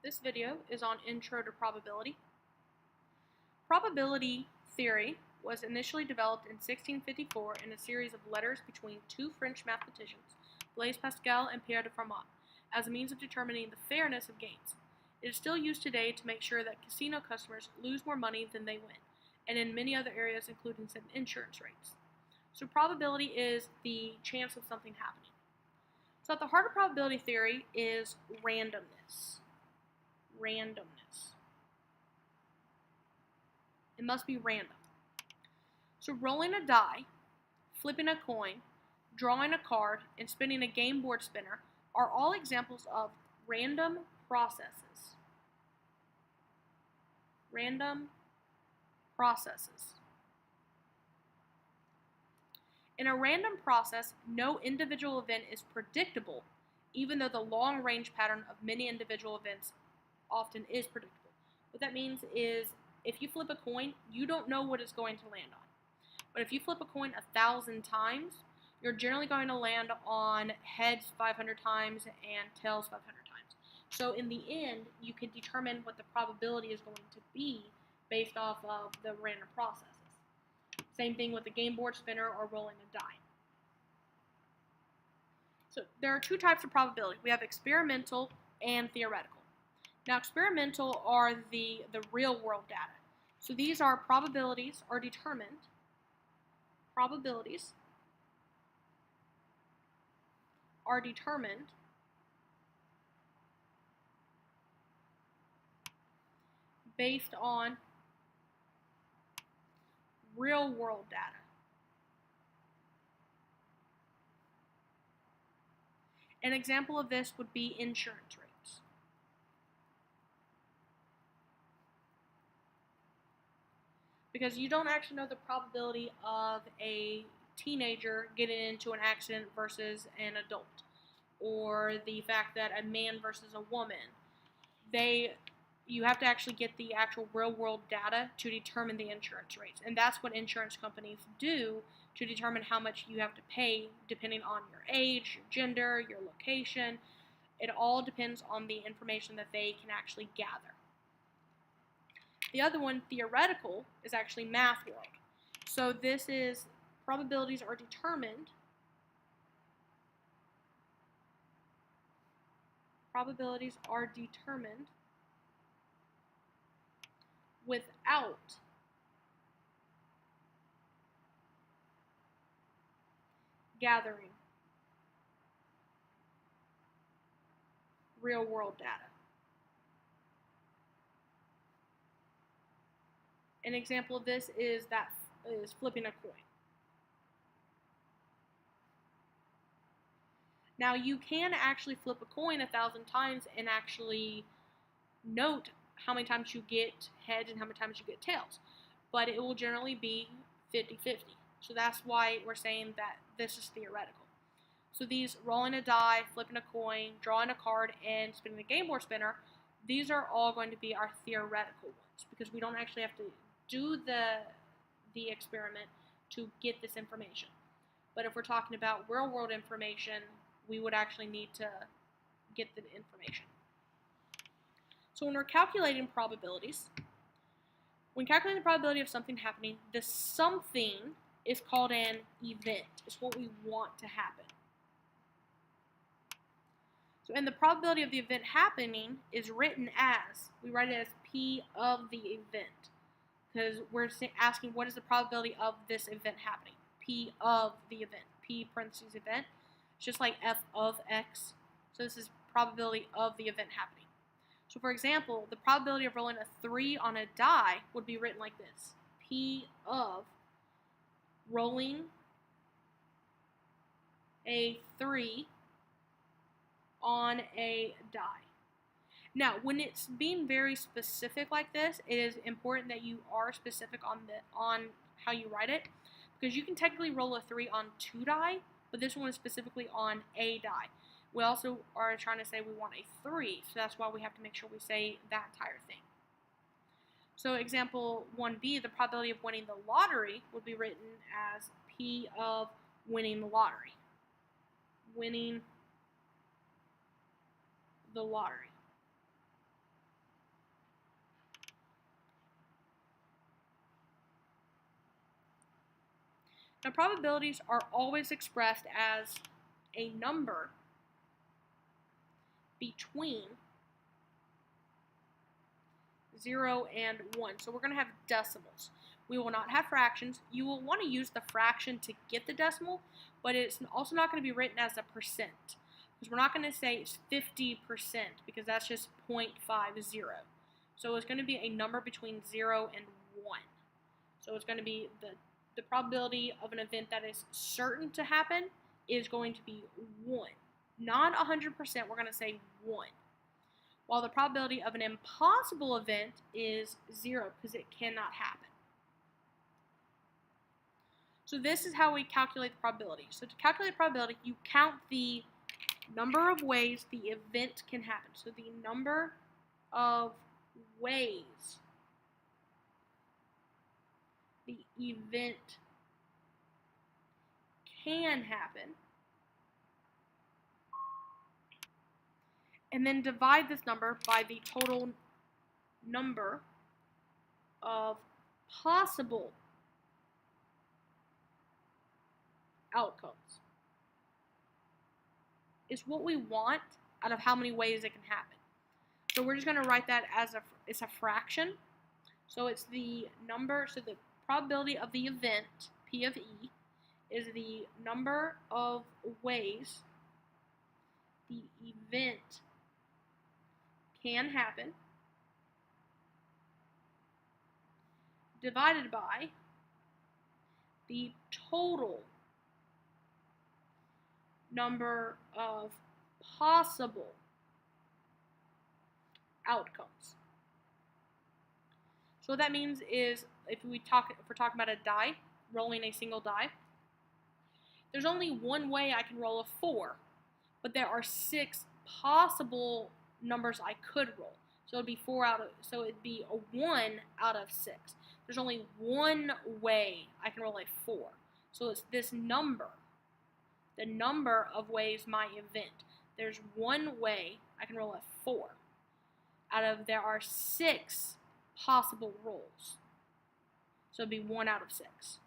This video is on Intro to Probability. Probability theory was initially developed in 1654 in a series of letters between two French mathematicians, Blaise Pascal and Pierre de Fermat, as a means of determining the fairness of games. It is still used today to make sure that casino customers lose more money than they win, and in many other areas, including some insurance rates. So probability is the chance of something happening. So at the heart of probability theory is randomness. It must be random. So rolling a die, flipping a coin, drawing a card, and spinning a game board spinner are all examples of random processes. In a random process, no individual event is predictable, even though the long-range pattern of many individual events often is predictable. What that means is if you flip a coin, you don't know what it's going to land on. But if you flip a coin 1,000 times, you're generally going to land on heads 500 times and tails 500 times. So in the end, you can determine what the probability is going to be based off of the random processes. Same thing with the game board spinner or rolling a die. So there are two types of probability. We have experimental and theoretical. Now experimental are the real world data. So these are probabilities are determined based on real world data. An example of this would be insurance rates. Because you don't actually know the probability of a teenager getting into an accident versus an adult, or the fact that a man versus a woman. You have to actually get the actual real-world data to determine the insurance rates, and that's what insurance companies do to determine how much you have to pay depending on your age, your gender, your location. It all depends on the information that they can actually gather. The other one, theoretical, is actually math world. So this is probabilities are determined without gathering real world data. An example of this is flipping a coin. Now you can actually flip a coin 1,000 times and actually note how many times you get heads and how many times you get tails, but it will generally be 50-50. So that's why we're saying that this is theoretical. So these rolling a die, flipping a coin, drawing a card, and spinning a game board spinner, these are all going to be our theoretical ones because we don't actually have to do the experiment to get this information. But if we're talking about real world information, we would actually need to get the information. So when we're calculating probabilities, when calculating the probability of something happening, the something is called an event. It's what we want to happen. So and the probability of the event happening is written as, we write it as P of the event. Because we're asking what is the probability of this event happening. P of the event. P parentheses event. It's just like F of X. So this is probability of the event happening. So for example, the probability of rolling a 3 on a die would be written like this. P of rolling a 3 on a die. Now, when it's being very specific like this, it is important that you are specific on how you write it, because you can technically roll a 3 on 2 die, but this one is specifically on a die. We also are trying to say we want a 3, so that's why we have to make sure we say that entire thing. So example 1b, the probability of winning the lottery would be written as P of winning the lottery. Winning the lottery. Now, probabilities are always expressed as a number between 0 and 1. So we're going to have decimals. We will not have fractions. You will want to use the fraction to get the decimal, but it's also not going to be written as a percent. Because we're not going to say it's 50%, because that's just 0.50. So it's going to be a number between 0 and 1. So it's going to be the probability of an event that is certain to happen is going to be 1. Not 100%, we're going to say 1. While the probability of an impossible event is 0, because it cannot happen. So this is how we calculate the probability. So to calculate probability, you count the number of ways the event can happen. So the number of ways the event can happen, and then divide this number by the total number of possible outcomes. It's what we want out of how many ways it can happen. So we're just going to write that as it's a fraction. So it's the number, so the probability of the event, P of E, is the number of ways the event can happen divided by the total number of possible outcomes. So what that means is if we're talking about a die, rolling a single die, there's only one way I can roll a 4, but there are 6 possible numbers I could roll. So it'd be a 1 out of 6. There's only one way I can roll a 4. So it's this number, the number of ways my event. There's one way I can roll a 4. There are 6 possible rolls. So it'd be 1 out of 6.